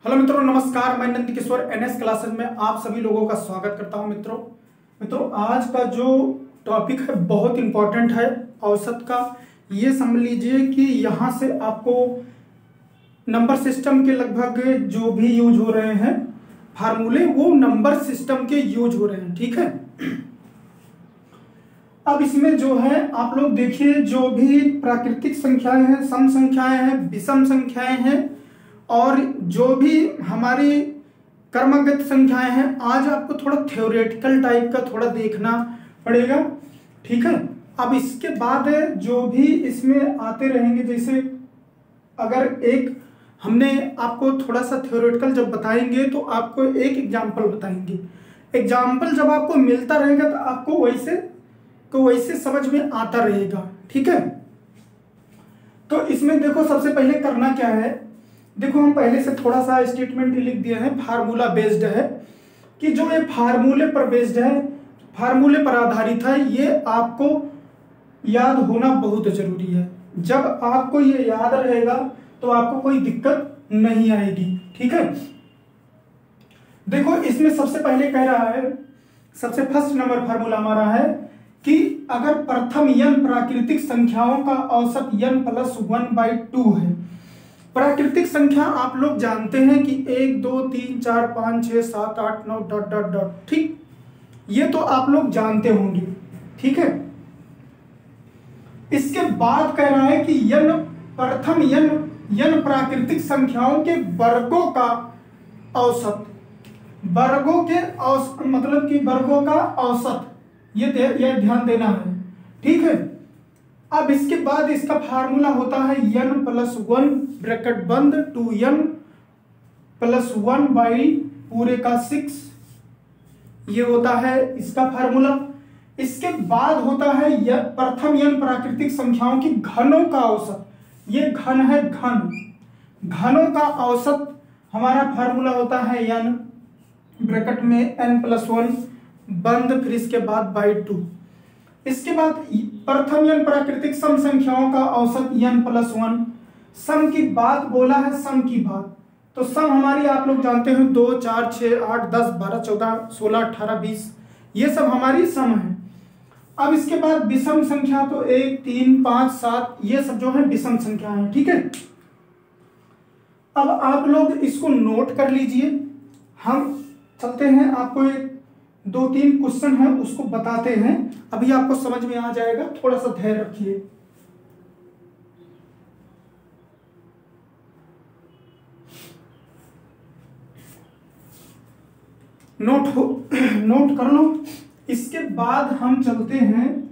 Hello मित्रों, नमस्कार। मैं नंद किशोर एनएस क्लासेस में आप सभी लोगों का स्वागत करता हूं। मित्रों आज का जो टॉपिक है बहुत इंपॉर्टेंट है औसत का। ये समझ लीजिए कि यहाँ से आपको नंबर सिस्टम के लगभग जो भी यूज हो रहे हैं फार्मूले, वो नंबर सिस्टम के यूज हो रहे हैं। ठीक है, अब इसमें जो है आप लोग देखिए, जो भी प्राकृतिक संख्याएं हैं, सम संख्याएं हैं, विषम संख्याएं हैं और जो भी हमारी क्रमगत संख्याएं हैं, आज आपको थोड़ा थ्योरेटिकल टाइप का थोड़ा देखना पड़ेगा। ठीक है, अब इसके बाद जो भी इसमें आते रहेंगे, जैसे अगर एक हमने आपको थोड़ा सा थ्योरेटिकल जब बताएंगे तो आपको एक एग्जाम्पल बताएंगे। एग्जाम्पल जब आपको मिलता रहेगा तो आपको वैसे समझ में आता रहेगा। ठीक है, तो इसमें देखो सबसे पहले करना क्या है। देखो हम पहले से थोड़ा सा स्टेटमेंट लिख दिए हैं, फार्मूला बेस्ड है कि जो ये फार्मूले पर बेस्ड है, फार्मूले पर आधारित है, ये आपको याद होना बहुत जरूरी है। जब आपको ये याद रहेगा तो आपको कोई दिक्कत नहीं आएगी। ठीक है, देखो इसमें सबसे पहले कह रहा है, सबसे फर्स्ट नंबर फार्मूला हमारा है कि अगर प्रथम n प्राकृतिक संख्याओं का औसत n+1/2 है। प्राकृतिक संख्या आप लोग जानते हैं कि 1 2 3 4 5 6 7 8 9 डॉट डॉट डॉट। ठीक, ये तो आप लोग जानते होंगे। ठीक है, इसके बाद कह रहा है कि प्रथम n प्राकृतिक संख्याओं के वर्गों का औसत, वर्गों के औसत मतलब कि वर्गों का औसत, ये ध्यान देना है। ठीक है, अब इसके बाद इसका फार्मूला होता है n+1 ब्रैकेट बंद 2n+1/6, ये होता है इसका फार्मूला। इसके बाद होता है प्रथम n प्राकृतिक संख्याओं की घनों का औसत। ये घन है, घनों का औसत हमारा फार्मूला होता है n ब्रैकेट में n+1 बंद, फिर इसके बाद /2। इसके बाद प्रथम n प्राकृतिक सम संख्याओं का औसत n+1। सम की बात बोला है, सम की बात, तो सम हमारी आप लोग जानते हैं 2 4 6 8 10 12 14 16 18 20, ये सब हमारी सम है। अब इसके बाद विषम संख्या, तो 1 3 5 7, ये सब जो है विषम संख्या है। ठीक है, अब आप लोग इसको नोट कर लीजिए। हम चलते हैं, आपको एक 2-3 क्वेश्चन है उसको बताते हैं, अभी आपको समझ में आ जाएगा, थोड़ा सा धैर्य रखिए। नोट कर लो। इसके बाद हम चलते हैं,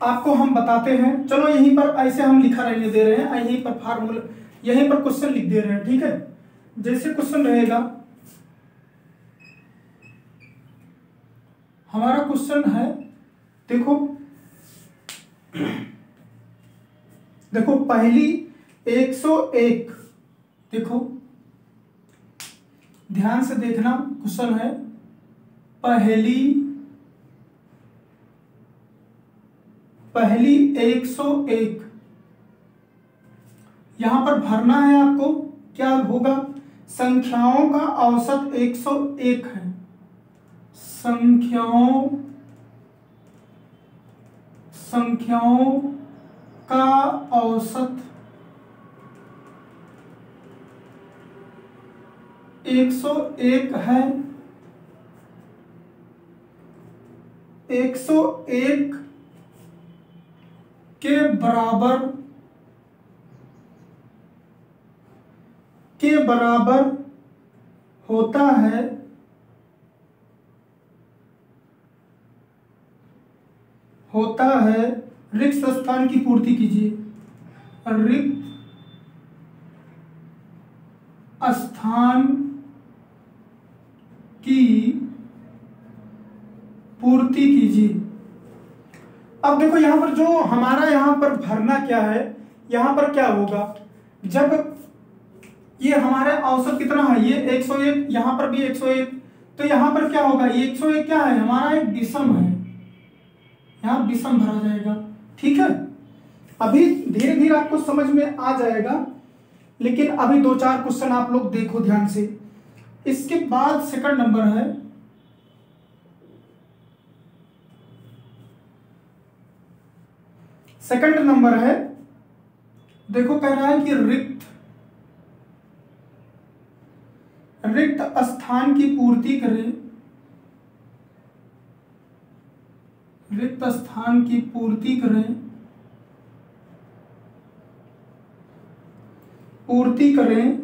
आपको हम बताते हैं। चलो यहीं पर ऐसे हम लिखा रहने दे रहे हैं, यहीं पर फार्मूला, यहीं पर क्वेश्चन लिख दे रहे हैं। ठीक है, जैसे क्वेश्चन रहेगा, हमारा क्वेश्चन है, देखो पहली 101, देखो ध्यान से देखना, क्वेश्चन है पहली 101, यहां पर भरना है आपको। क्या होगा, संख्याओं का औसत 101 है, संख्याओं का औसत 101 है। 101 के बराबर होता है रिक्त स्थान की पूर्ति कीजिए, रिक्त स्थान की पूर्ति कीजिए। अब देखो यहां पर जो हमारा यहां पर भरना क्या है, यहां पर क्या होगा, जब ये हमारे औसत कितना है, ये 101, यहां पर भी 101, तो यहां पर क्या होगा, ये 101 क्या है, हमारा एक विषम है, यहां विषम भरा जाएगा। ठीक है, अभी धीरे धीरे आपको समझ में आ जाएगा, लेकिन अभी 2-4 क्वेश्चन आप लोग देखो ध्यान से। इसके बाद सेकंड नंबर है, सेकंड नंबर है, देखो कह रहा है कि रिक्त स्थान की पूर्ति करें, रिक्त स्थान की पूर्ति करें, पूर्ति करें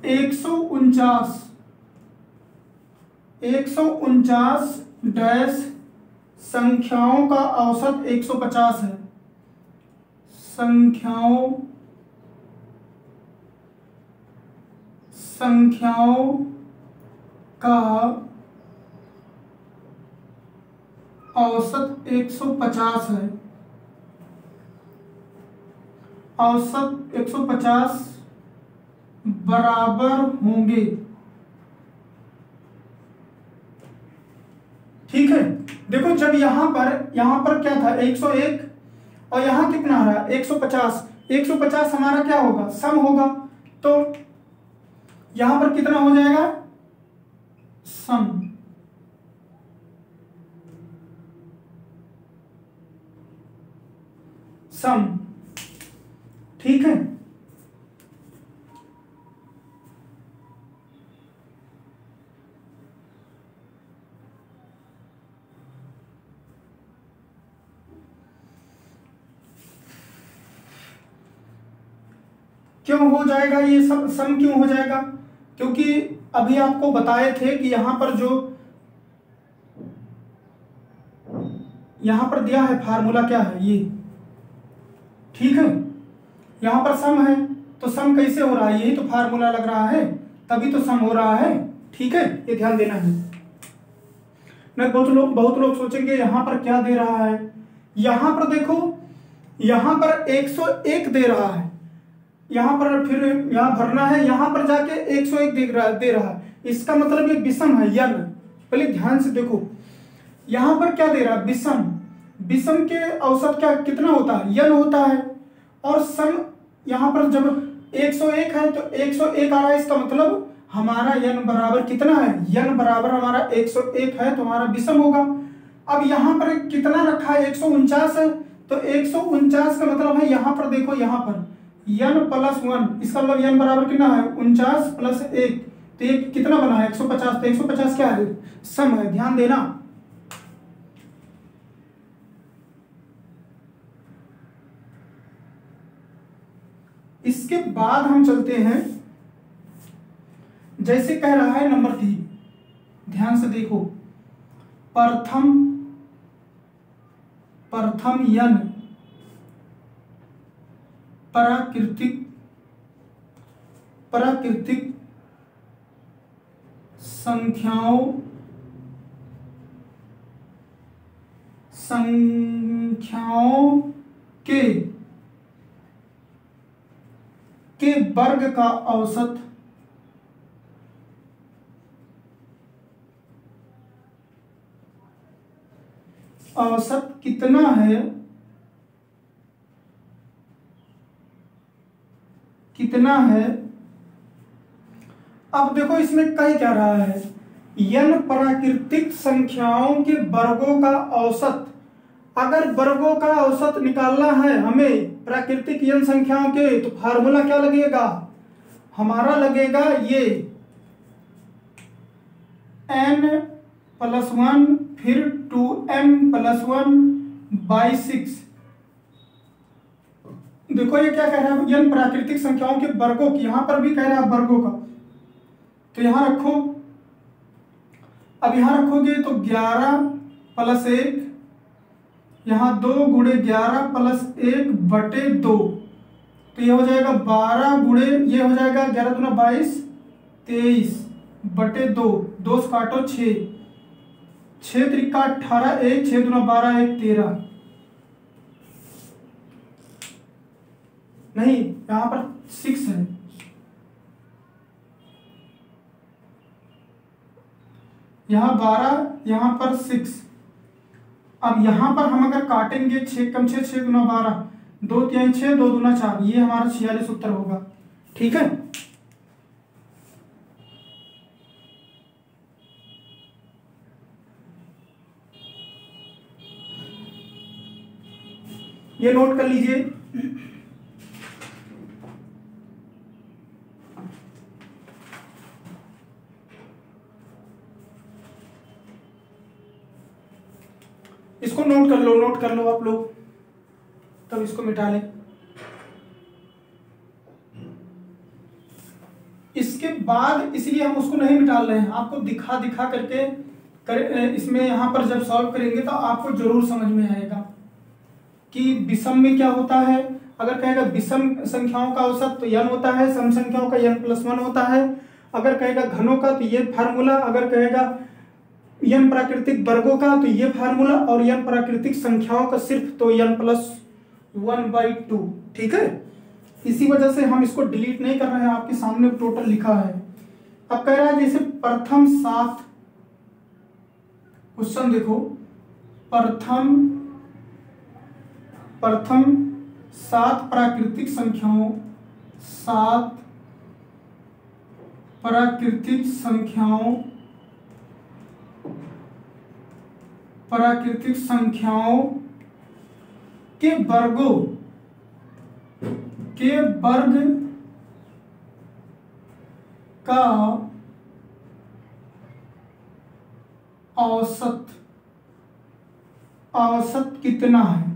149 डैश संख्याओं का औसत 150 है। संख्याओं का औसत 150 है। औसत 150 बराबर होंगे। ठीक है, देखो जब यहां पर क्या था 101 और यहां कितना आ रहा है 150। 150 हमारा क्या होगा, सम होगा, तो यहां पर कितना हो जाएगा, सम। ठीक है, क्यों हो जाएगा ये सब, सम क्यों हो जाएगा, क्योंकि अभी आपको बताए थे कि यहां पर जो यहां पर दिया है फार्मूला क्या है ये। ठीक है, यहां पर सम है, तो सम कैसे हो रहा है, यही तो फार्मूला लग रहा है, तभी तो सम हो रहा है। ठीक है, ये ध्यान देना है। नहीं, बहुत लोग सोचेंगे यहां पर क्या दे रहा है, यहां पर देखो, यहां पर 101 दे रहा है, यहां पर फिर यहां भरना है, यहां पर जाके 101 दे रहा है, इसका मतलब ये विषम है, यन। पहले ध्यान से देखो, यहां पर क्या दे रहा है, विषम। विषम के औसत क्या कितना होता है, यन होता है, और सम यहां पर जब 101 है तो 101 आ रहा है, इसका मतलब हमारा यन बराबर कितना है, यन बराबर हमारा 101 है, तो हमारा विषम होगा। अब यहां पर कितना रखा है, 149 है, तो 149 का मतलब है यहां पर देखो, यहां पर n + 1, इसका मतलब n बराबर कितना है 49 + 1, तो ये कितना बना है 150। तो 150 क्या है, सम है, ध्यान देना। इसके बाद हम चलते हैं, जैसे कह रहा है नंबर 3, ध्यान से देखो, प्रथम यन प्राकृतिक संख्याओं के वर्ग का औसत कितना है, अब देखो इसमें कही क्या रहा है, n प्राकृतिक संख्याओं के वर्गों का औसत। अगर वर्गों का औसत निकालना है हमें प्राकृतिक n संख्याओं के, तो फार्मूला क्या लगेगा, हमारा लगेगा ये n + 1 फिर 2m + 1/6। देखो ये क्या कह रहा है, n प्राकृतिक संख्याओं के वर्गों की, यहां पर भी कह रहा है वर्गों का, तो यहां रखो। अब यहां रखोगे तो 11 + 1, यहां 2 × 11 + 1/2, तो ये हो जाएगा 12 गुणे, ये हो जाएगा 11 दूना 22, 23/2, 2 से काटो 6, 6 त्रिका 18, 1 6 दूना 12, 1 13, नहीं यहां पर 6 है, यहां 12, यहां पर 6। अब यहां पर हम अगर काटेंगे 6 × 6 = 6 × 12, 2 तिहाई 6, 2 दूना 4, ये हमारा 46 उत्तर होगा। ठीक है, ये नोट कर लीजिए। इसको नोट कर लो आप लोग, तब इसको मिटा लें। इसके बाद इसलिए हम उसको नहीं मिटा रहे हैं, आपको दिखा दिखा करके इसमें यहाँ पर जब सॉल्व करेंगे तो आपको जरूर समझ में आएगा कि विषम में क्या होता है। अगर कहेगा विषम संख्याओं का औसत तो n होता है, सम संख्याओं का n+1 होता है। अगर कहेगा घनों का तो ये फार्मूला, अगर कहेगा n प्राकृतिक वर्गों का तो ये फार्मूला, और n प्राकृतिक संख्याओं का सिर्फ तो n+1/2। ठीक है, इसी वजह से हम इसको डिलीट नहीं कर रहे हैं, आपके सामने टोटल लिखा है। अब कह रहा है जैसे प्रथम 7 क्वेश्चन देखो, प्रथम 7 प्राकृतिक संख्याओं, 7 प्राकृतिक संख्याओं के वर्गों के वर्ग का औसत कितना है।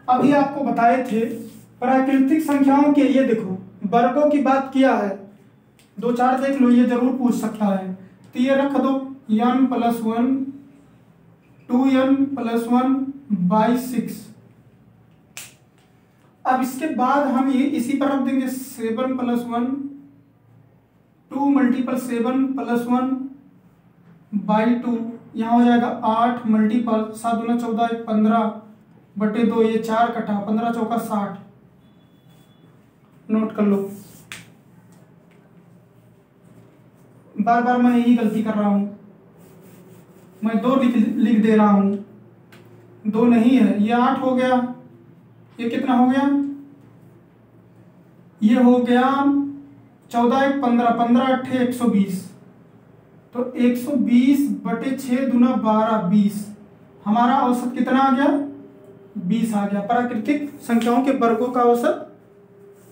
अभी आपको बताए थे प्राकृतिक संख्याओं के, ये देखो वर्गों की बात किया है, 2-4 देख लो, ये जरूर पूछ सकता है। तो ये रख दो n+1, 2n+1/6। अब इसके बाद हम ये इसी पर रख देंगे 7+1, 2 × 7+1/2, यहाँ हो जाएगा 8 मल्टीपल 7 दूना 14, 15/2, ये 4 कटा, 15 चौका 60। नोट कर लो, बार बार मैं यही गलती कर रहा हूं, मैं 2 लिख दे रहा हूं, 2 नहीं है, ये 8 हो गया। ये कितना हो गया, ये हो गया 14 × 15, 15 × 8 120, तो 120/6 दूना 12, 20। हमारा औसत कितना आ गया, 20 आ गया। प्राकृतिक संख्याओं के वर्गों का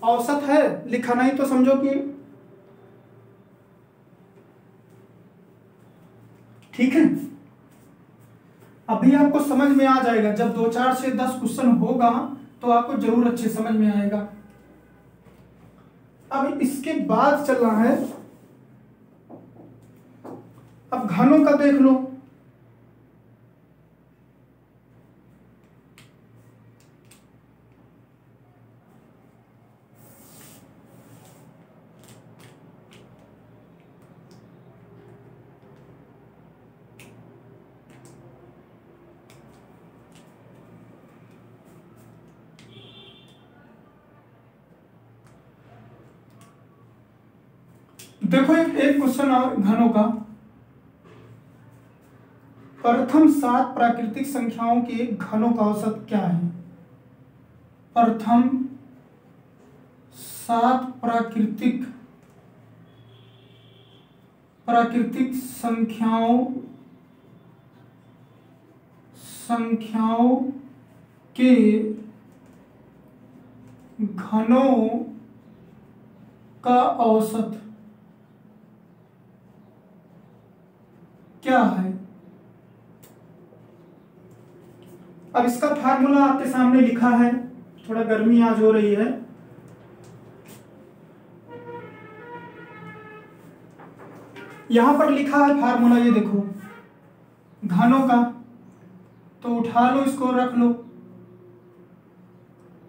औसत है, लिखा नहीं तो समझो कि ठीक है। अभी आपको समझ में आ जाएगा, जब 2-4 से 10 क्वेश्चन होगा तो आपको जरूर अच्छे समझ में आएगा। अब इसके बाद चलना है, अब घनों का देख लो। देखो एक क्वेश्चन और घनों का, प्रथम 7 प्राकृतिक संख्याओं के घनों का औसत क्या है। प्रथम 7 प्राकृतिक संख्याओं के घनों का औसत क्या है। अब इसका फार्मूला आपके सामने लिखा है, थोड़ा गर्मी आज हो रही है। यहां पर लिखा है फार्मूला, ये देखो घनों का, तो उठा लो, इसको रख लो,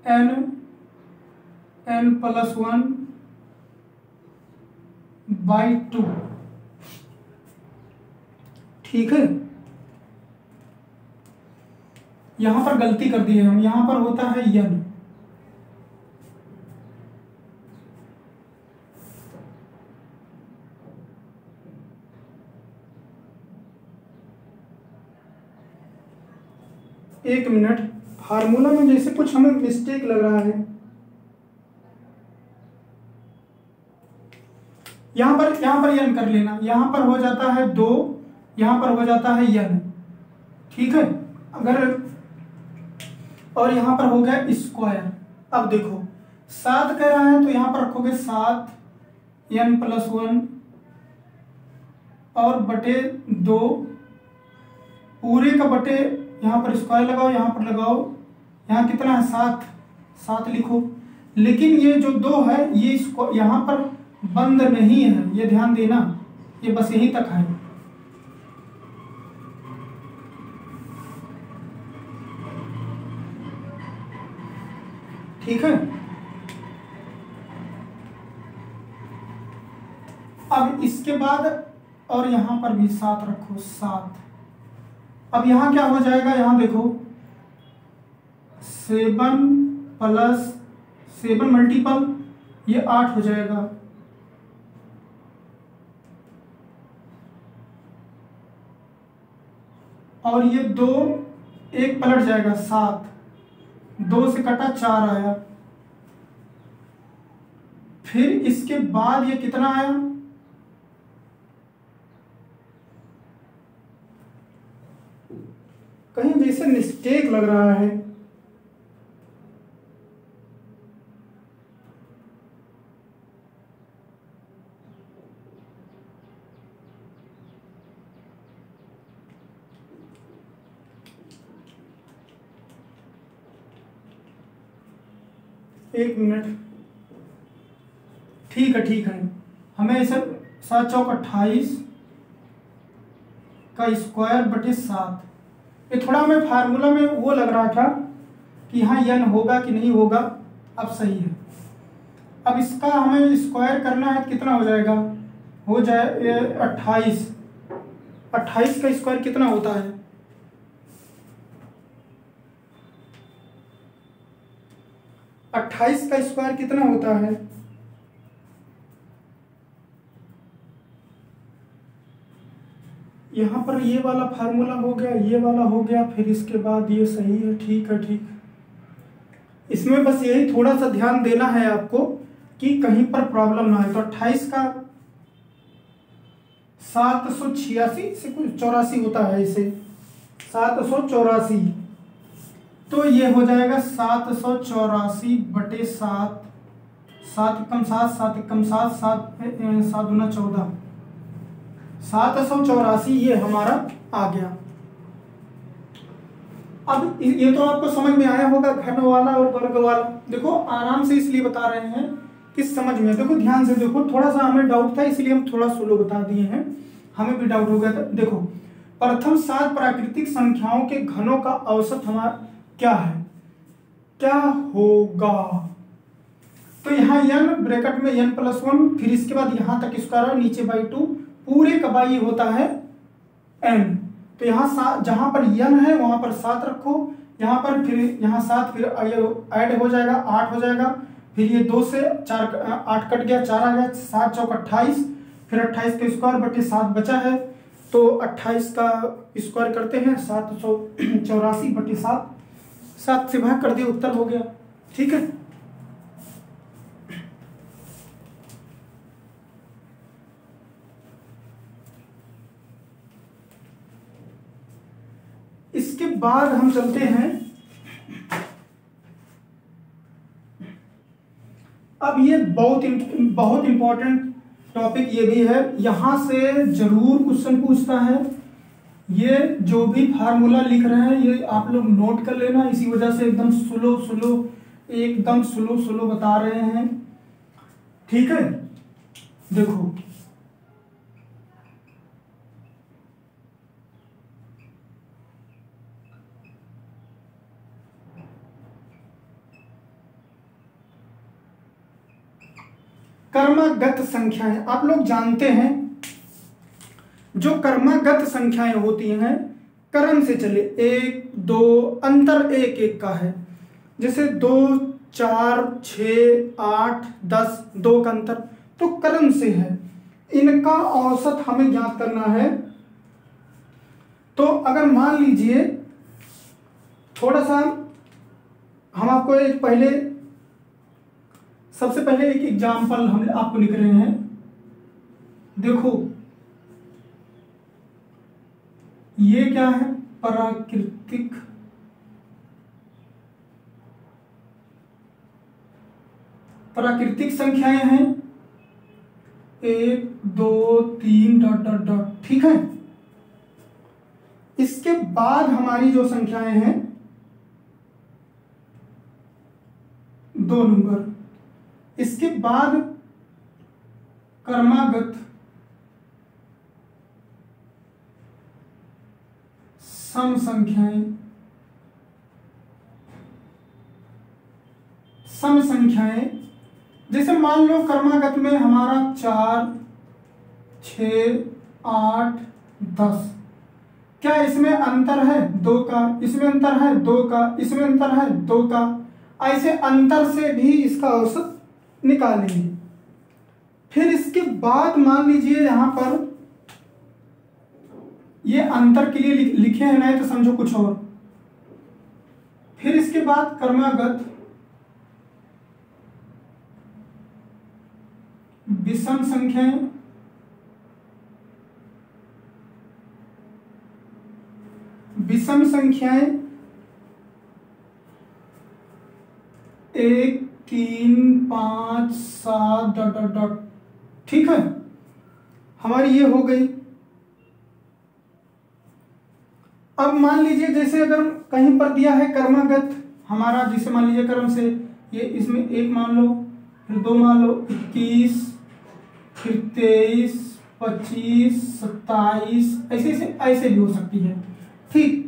n+1/2। ठीक है, यहां पर गलती कर दी है हम, यहां पर होता है n। एक मिनट, फार्मूला में जैसे कुछ हमें मिस्टेक लग रहा है। यहाँ पर यन कर लेना, यहाँ पर हो जाता है 2, यहाँ पर हो जाता है यन, ठीक है। अगर और यहाँ पर हो गया स्क्वायर। अब देखो 7 कह रहा है तो यहाँ पर रखोगे 7 n+1 और बटे 2 पूरे का बटे, यहाँ पर स्क्वायर लगाओ, यहाँ पर लगाओ, यहाँ कितना है 7 लिखो। लेकिन ये जो 2 है ये इसको यहाँ पर बंद नहीं है, ये ध्यान देना, ये बस यहीं तक है। ठीक है। अब इसके बाद और यहां पर भी 7 रखो, 7। अब यहां क्या हो जाएगा, यहां देखो 7 + 7 मल्टीपल ये 8 हो जाएगा। और ये 2 एक पलट जाएगा 7, 2 से कटा 4 आया। फिर इसके बाद ये कितना आया, कहीं जैसे मिस्टेक लग रहा है। एक मिनट, ठीक है। हमें इसे 7 चौक 28 का स्क्वायर बटे 7, ये थोड़ा हमें फार्मूला में वो लग रहा था कि यहाँ यन होगा कि नहीं होगा। अब सही है। अब इसका हमें स्क्वायर करना है, कितना हो जाएगा, हो जाए 28। 28 का स्क्वायर कितना होता है, 28 का स्क्वायर कितना होता है, यहाँ पर ये वाला फार्मूला हो गया, ये वाला हो गया, फिर इसके बाद ये सही है। ठीक है। इसमें बस यही थोड़ा सा ध्यान देना है आपको कि कहीं पर प्रॉब्लम ना आए। तो 28 का 786 से कुछ 84 होता है, इसे 784, तो ये हो जाएगा 784 बटे 7, 7 कम 7, 7 कम 7, 7 दूना 14, 784 ये हमारा आ गया। अब ये तो आपको समझ में आया होगा, घन वाला और वर्ग वाला। देखो आराम से इसलिए बता रहे हैं कि समझ में, देखो ध्यान से देखो, थोड़ा सा हमें डाउट था इसलिए हम थोड़ा स्लो बता दिए हैं, हमें भी डाउट हो गया था। देखो प्रथम 7 प्राकृतिक संख्याओं के घनों का औसत हमारा क्या है, क्या होगा। तो यहाँ n ब्रैकेट में n+1, फिर इसके बाद यहां तक स्क्वायर, नीचे बाई 2, पूरे का बाई होता है n। तो यहाँ जहां पर n है वहां पर 7 रखो, यहाँ पर फिर यहाँ 7, फिर ऐड हो जाएगा 8 हो जाएगा, फिर ये 2 से 4 8 कट गया, 4 आ गया, 7 चौक 28, फिर 28 का स्क्वायर बटे 7 बचा है, तो 28 का स्क्वायर करते हैं 784 बटे 7, 7 से भाग कर दिया, उत्तर हो गया। ठीक है। इसके बाद हम चलते हैं, अब ये बहुत इंपॉर्टेंट टॉपिक ये भी है, यहां से जरूर क्वेश्चन पूछता है। ये जो भी फार्मूला लिख रहे हैं ये आप लोग नोट कर लेना, इसी वजह से एकदम स्लो बता रहे हैं। ठीक है। देखो कर्मगत संख्याएं, आप लोग जानते हैं जो कर्मगत संख्याएं होती हैं क्रम से चले, 1 2 अंतर 1 1 का है, जैसे 2 4 6 8 10, 2 का अंतर, तो क्रम से है। इनका औसत हमें ज्ञात करना है। तो अगर मान लीजिए थोड़ा सा हम आपको एक पहले सबसे पहले एक एग्जाम्पल हम आपको लिख रहे हैं। देखो ये क्या है, प्राकृतिक संख्याएं हैं, 1 2 3 डॉट डॉट डॉट, ठीक है। इसके बाद हमारी जो संख्याएं हैं 2 नंबर, इसके बाद क्रमागत सम संख्याएं, जैसे मान लो क्रमागत में हमारा 4 6 8 10, क्या इसमें अंतर है 2 का, इसमें अंतर है 2 का, इसमें अंतर है 2 का, ऐसे अंतर से भी इसका औसत निकालेंगे। फिर इसके बाद मान लीजिए यहां पर ये अंतर के लिए लिखे हैं, नहीं तो समझो कुछ और। फिर इसके बाद क्रमागत विषम संख्याएं, विषम संख्याएं 1 3 5 7 डॉट डॉट डॉट, ठीक है। हमारी ये हो गई। अब मान लीजिए जैसे अगर कहीं पर दिया है क्रमागत हमारा, जैसे मान लीजिए क्रम से ये, इसमें 1 मान लो, फिर 2 मान लो, 21, फिर 23 25 27, ऐसे ऐसे ऐसे भी हो सकती है, ठीक।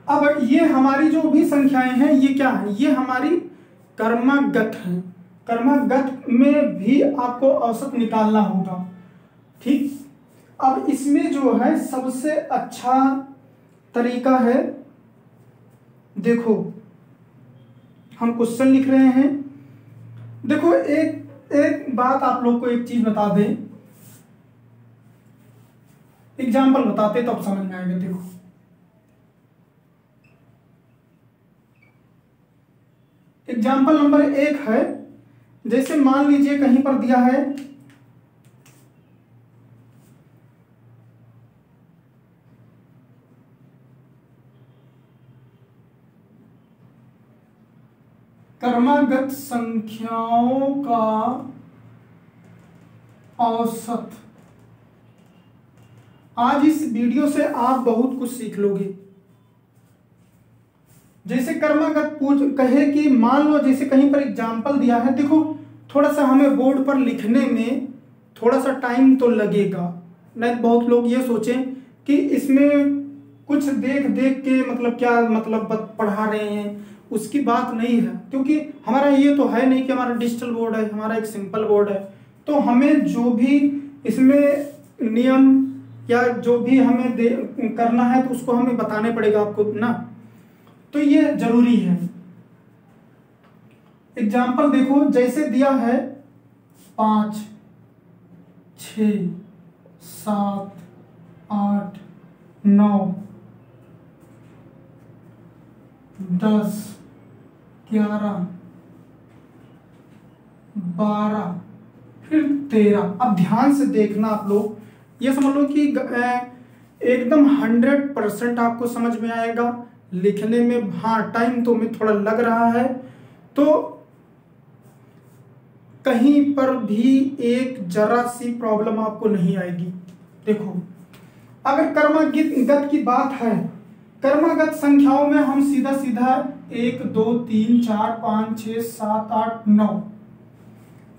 अब ये हमारी जो भी संख्याएं हैं ये क्या है, ये हमारी क्रमागत है। क्रमागत में भी आपको औसत निकालना होगा, ठीक। अब इसमें जो है सबसे अच्छा तरीका है, देखो हम क्वेश्चन लिख रहे हैं। देखो एक बात आप लोग को एक चीज बता दें, एग्जाम्पल बताते तब समझ में आएगा। देखो एग्जाम्पल नंबर 1 है, जैसे मान लीजिए कहीं पर दिया है क्रमागत संख्याओं का औसत। आज इस वीडियो से आप बहुत कुछ सीख लोगे। जैसे क्रमागत कहे कि मान लो जैसे कहीं पर एग्जाम्पल दिया है, देखो थोड़ा सा हमें बोर्ड पर लिखने में थोड़ा सा टाइम तो लगेगा, नहीं बहुत लोग ये सोचें कि इसमें कुछ देख देख के मतलब क्या मतलब पढ़ा रहे हैं, उसकी बात नहीं है। क्योंकि हमारा ये तो है नहीं कि हमारा डिजिटल बोर्ड है, हमारा एक सिंपल बोर्ड है, तो हमें जो भी इसमें नियम या जो भी हमें करना है तो उसको हमें बताने पड़ेगा आपको ना, तो ये जरूरी है। एग्जाम्पल देखो जैसे दिया है 5 6 7 8 9 10 11 12 फिर 13। अब ध्यान से देखना आप लोग, ये समझ लो कि एकदम 100% आपको समझ में आएगा। लिखने में हाँ टाइम तो में थोड़ा लग रहा है, तो कहीं पर भी एक जरा सी प्रॉब्लम आपको नहीं आएगी। देखो अगर क्रमागत की बात है, क्रमागत संख्याओं में हम सीधा सीधा 1 2 3 4 5 6 7 8 9,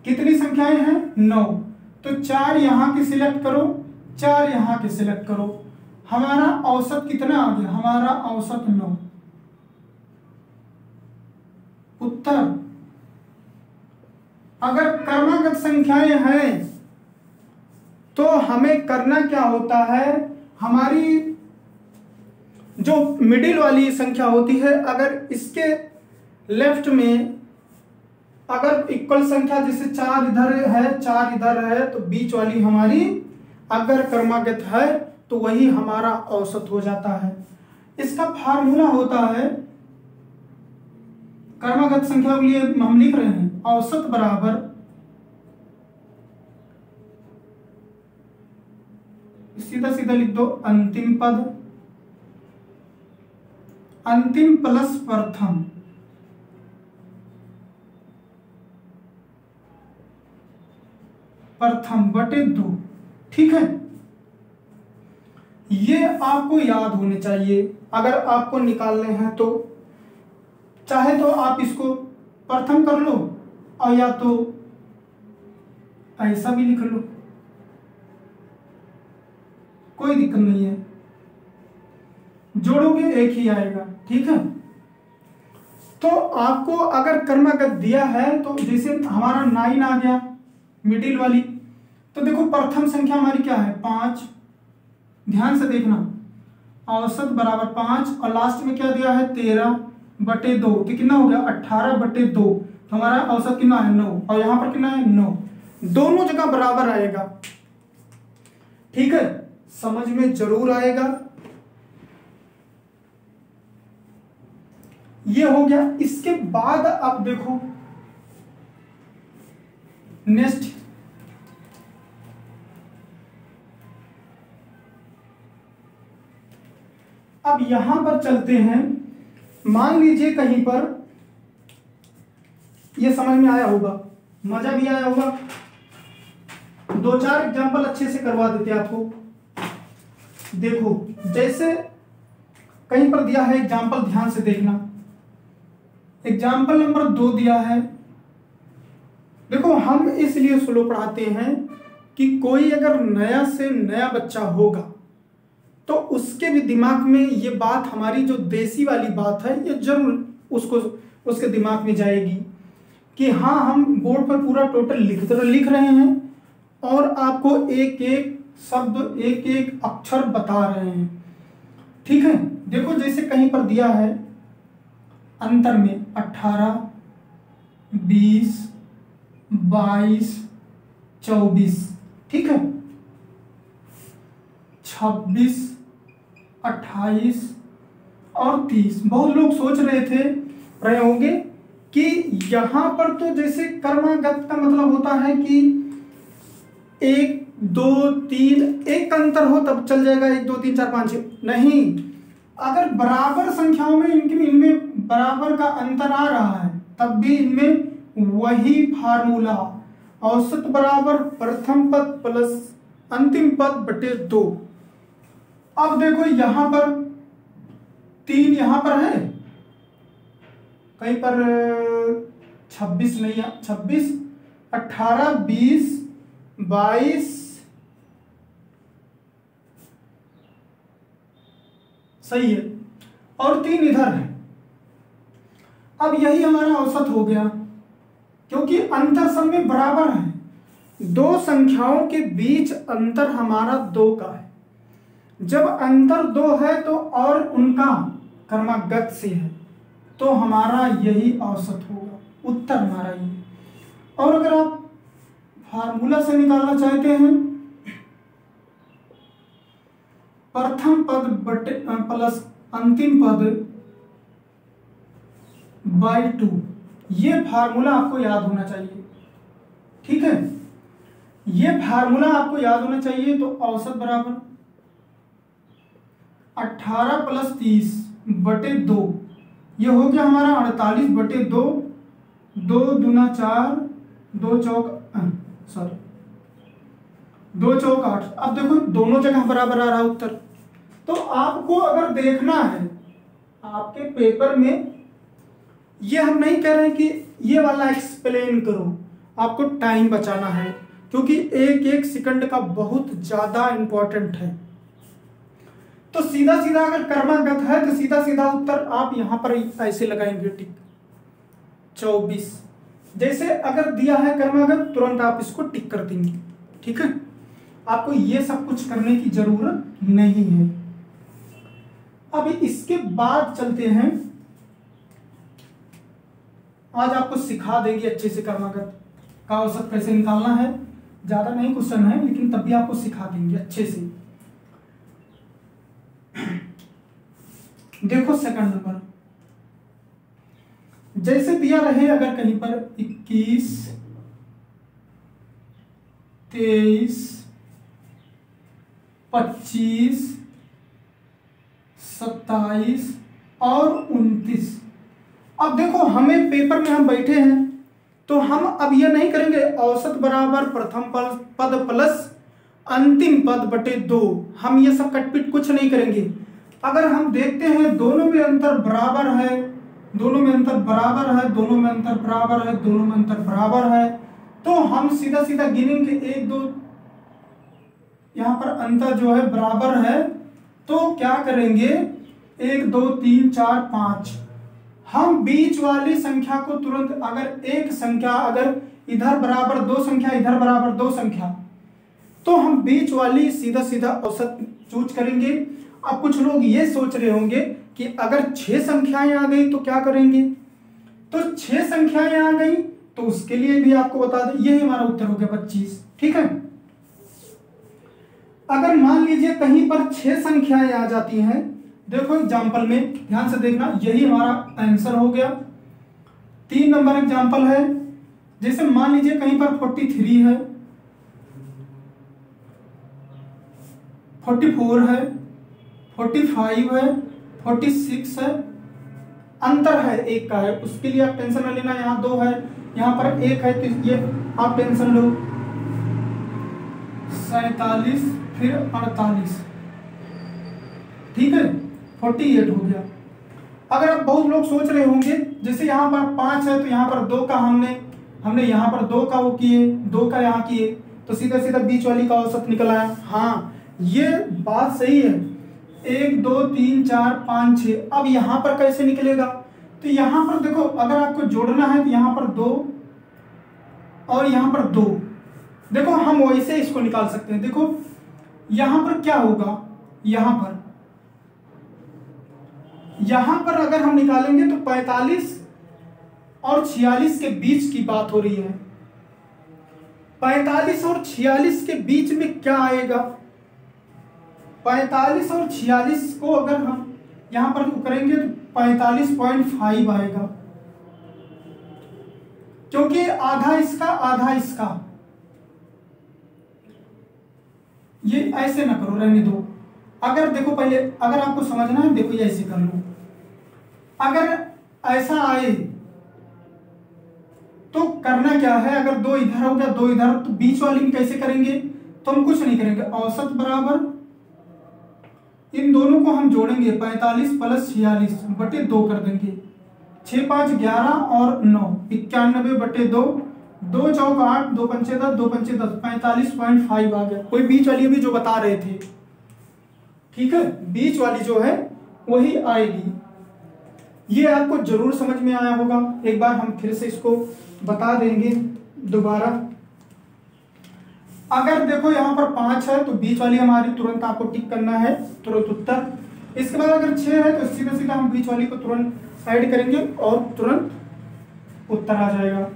कितनी संख्याएं हैं 9, तो 4 यहां के सिलेक्ट करो, 4 यहां के सिलेक्ट करो, हमारा औसत कितना आ गया, हमारा औसत 9। उत्तर अगर क्रमागत संख्याएं हैं तो हमें करना क्या होता है, हमारी जो मिडिल वाली संख्या होती है, अगर इसके लेफ्ट में अगर इक्वल संख्या जैसे 4 इधर है 4 इधर है, तो बीच वाली हमारी अगर कर्मागत है तो वही हमारा औसत हो जाता है। इसका फार्मूला होता है, कर्मागत संख्या के लिए हम लिख रहे हैं औसत बराबर सीधा सीधा लिख दो अंतिम पद, अंतिम प्लस प्रथम, प्रथम बटे 2। ठीक है, ये आपको याद होने चाहिए। अगर आपको निकालने हैं तो चाहे तो आप इसको प्रथम कर लो और या तो ऐसा भी लिख लो, कोई दिक्कत नहीं है, जोड़ोगे एक ही आएगा। ठीक है, तो आपको अगर कर्मागत दिया है तो जैसे हमारा 9 आ गया मिडिल वाली, तो देखो प्रथम संख्या हमारी क्या है 5, ध्यान से देखना, औसत बराबर 5 और लास्ट में क्या दिया है 13 बटे 2, तो कितना हो गया 18 बटे 2, तो हमारा औसत कितना है 9 और यहां पर कितना है 9, दोनों जगह बराबर आएगा। ठीक है, समझ में जरूर आएगा। ये हो गया। इसके बाद अब देखो नेक्स्ट, अब यहां पर चलते हैं। मान लीजिए कहीं पर, ये समझ में आया होगा, मजा भी आया होगा, 2-4 एग्जाम्पल अच्छे से करवा देते आपको। देखो जैसे कहीं पर दिया है एग्जाम्पल, ध्यान से देखना, एग्जाम्पल नंबर 2 दिया है। देखो हम इसलिए स्लो पढ़ाते हैं कि कोई अगर नया से नया बच्चा होगा तो उसके भी दिमाग में ये बात, हमारी जो देसी वाली बात है, ये जरूर उसके दिमाग में जाएगी कि हाँ हम बोर्ड पर पूरा टोटल लिख रहे हैं और आपको एक एक शब्द एक एक अक्षर बता रहे हैं। ठीक है, देखो जैसे कहीं पर दिया है अंतर में 18, 20, 22, 24, ठीक है, 26, 28 और 30। बहुत लोग सोच रहे होंगे कि यहां पर तो जैसे कर्मागत का मतलब होता है कि 1, 2, 3 एक अंतर हो तब चल जाएगा, 1, 2, 3, 4, 5, 6 नहीं। अगर बराबर संख्याओं में इनमें बराबर का अंतर आ रहा है तब भी इनमें वही फार्मूला, औसत बराबर प्रथम पद प्लस अंतिम पद बटे 2। अब देखो यहां पर 3 यहां पर है, कहीं पर 26 नहीं है, 26, 18, 20, 22 सही है और 3 इधर है। अब यही हमारा औसत हो गया क्योंकि अंतर सब में बराबर है। 2 संख्याओं के बीच अंतर हमारा 2 का है। जब अंतर 2 है तो और उनका कर्मागत से है तो हमारा यही औसत होगा, उत्तर हमारा ये। और अगर आप फार्मूला से निकालना चाहते हैं प्रथम पद बटे प्लस अंतिम पद बाय 2, ये फार्मूला आपको याद होना चाहिए। ठीक है, ये फार्मूला आपको याद होना चाहिए। तो औसत बराबर 18 प्लस 30 बटे 2, ये हो गया हमारा 48 बटे 2, 2 दूना 4, 2 चौक 8। अब देखो दोनों जगह बराबर आ रहा उत्तर। तो आपको अगर देखना है आपके पेपर में, ये हम नहीं कह रहे कि ये वाला एक्सप्लेन करो, आपको टाइम बचाना है क्योंकि एक एक सेकंड का बहुत ज्यादा इंपॉर्टेंट है। तो सीधा सीधा अगर कर्मागत है तो सीधा सीधा उत्तर आप यहां पर ऐसे लगाएंगे टिक 24। जैसे अगर दिया है कर्मागत तुरंत आप इसको टिक कर देंगे। ठीक है, आपको ये सब कुछ करने की जरूरत नहीं है। अब इसके बाद चलते हैं, आज आपको सिखा देंगे अच्छे से कर्मागत का औसत कैसे निकालना है ज़्यादा नहीं क्वेश्चन है, लेकिन तब भी आपको सिखा देंगे अच्छे से। देखो सेकंड नंबर, जैसे दिया रहे अगर कहीं पर 21, 23, 25, 27 और 29। अब देखो हमें पेपर में हम बैठे हैं तो हम अब ये नहीं करेंगे औसत बराबर प्रथम पद प्लस अंतिम पद बटे 2, हम ये सब कटपिट कुछ नहीं करेंगे। अगर हम देखते हैं दोनों में अंतर बराबर है, दोनों में अंतर बराबर है, दोनों में अंतर बराबर है, दोनों में अंतर बराबर है, तो हम सीधा सीधा गिनेंगे 1 2, यहाँ पर अंतर जो है बराबर है, तो क्या करेंगे 1 2 3 4 5, हम बीच वाली संख्या को तुरंत, अगर एक संख्या अगर इधर बराबर 2 संख्या, इधर बराबर 2 संख्या, तो हम बीच वाली सीधा सीधा औसत चूज करेंगे। अब कुछ लोग ये सोच रहे होंगे कि अगर 6 संख्याएं आ गई तो क्या करेंगे, तो 6 संख्याएं आ गई तो उसके लिए भी आपको बता दें, यही हमारा उत्तर हो गया 25। ठीक है, अगर मान लीजिए कहीं पर 6 संख्याएं आ जाती हैं, देखो एग्जाम्पल में ध्यान से देखना, यही हमारा आंसर हो गया। 3 नंबर एग्जाम्पल है, जैसे मान लीजिए कहीं पर 43 है, 44 है, 45 है, 46 है, अंतर है एक का है, उसके लिए आप टेंशन न लेना। यहाँ 2 है, यहाँ पर 1 है, तो ये आप टेंशन लो। 47 फिर 48, ठीक है, 48 हो गया। अगर आप बहुत लोग सोच रहे होंगे जैसे यहाँ पर 5 है तो यहाँ पर 2 का हमने यहाँ पर 2 का वो किए, 2 का यहाँ किए, तो सीधा सीधा बीच वाली का औसत निकल आया। हाँ, ये बात सही है। 1 2 3 4 5 6, अब यहाँ पर कैसे निकलेगा, तो यहाँ पर देखो अगर आपको जोड़ना है तो यहाँ पर 2 और यहाँ पर 2, देखो हम वैसे इसको निकाल सकते हैं। देखो यहाँ पर क्या होगा, यहाँ पर अगर हम निकालेंगे तो 45 और 46 के बीच की बात हो रही है। 45 और 46 के बीच में क्या आएगा, 45 और 46 को अगर हम यहां पर करेंगे तो 45.5 आएगा, क्योंकि आधा इसका आधा इसका। ये ऐसे ना करो, रहने दो। अगर देखो पहले अगर आपको समझना है, देखो ये ऐसे कर लो, अगर ऐसा आए तो करना क्या है, अगर 2 इधर हो गया 2 इधर, तो बीच वाली में कैसे करेंगे, तो हम कुछ नहीं करेंगे, औसत बराबर इन दोनों को हम जोड़ेंगे, 45 प्लस 46 बटे 2 कर देंगे। 6 5 11 और 9 91 बटे 2, 2 चौक 8, 2 पंचे 10, 2 पंचे 10, 45.5 आ गया। कोई बीच वाली भी जो बता रहे थे, ठीक है, बीच वाली जो है वही आएगी। ये आपको जरूर समझ में आया होगा। एक बार हम फिर से इसको बता देंगे दोबारा। अगर देखो यहाँ पर 5 है तो बीच वाली हमारी तुरंत आपको टिक करना है, तुरंत उत्तर। इसके बाद अगर 6 है तो सीधा सीधा हम बीच वाली को तुरंत ऐड करेंगे और तुरंत उत्तर आ जाएगा।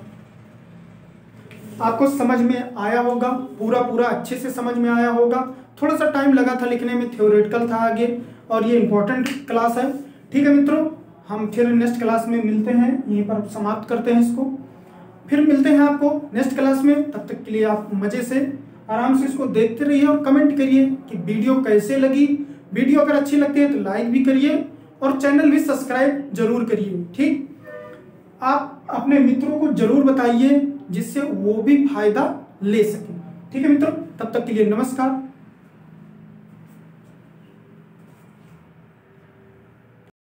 आपको समझ में आया होगा, पूरा अच्छे से समझ में आया होगा। थोड़ा सा टाइम लगा था लिखने में, थ्योरेटिकल था आगे, और ये इंपॉर्टेंट क्लास है। ठीक है मित्रों, हम फिर नेक्स्ट क्लास में मिलते हैं, यहीं पर समाप्त करते हैं इसको, फिर मिलते हैं आपको नेक्स्ट क्लास में। तब तक के लिए आप मजे से आराम से इसको देखते रहिए और कमेंट करिए कि वीडियो कैसे लगी। वीडियो अगर अच्छी लगती है तो लाइक भी करिए और चैनल भी सब्सक्राइब जरूर करिए। ठीक, आप अपने मित्रों को जरूर बताइए जिससे वो भी फायदा ले सके। ठीक है मित्रों, तब तक के लिए नमस्कार।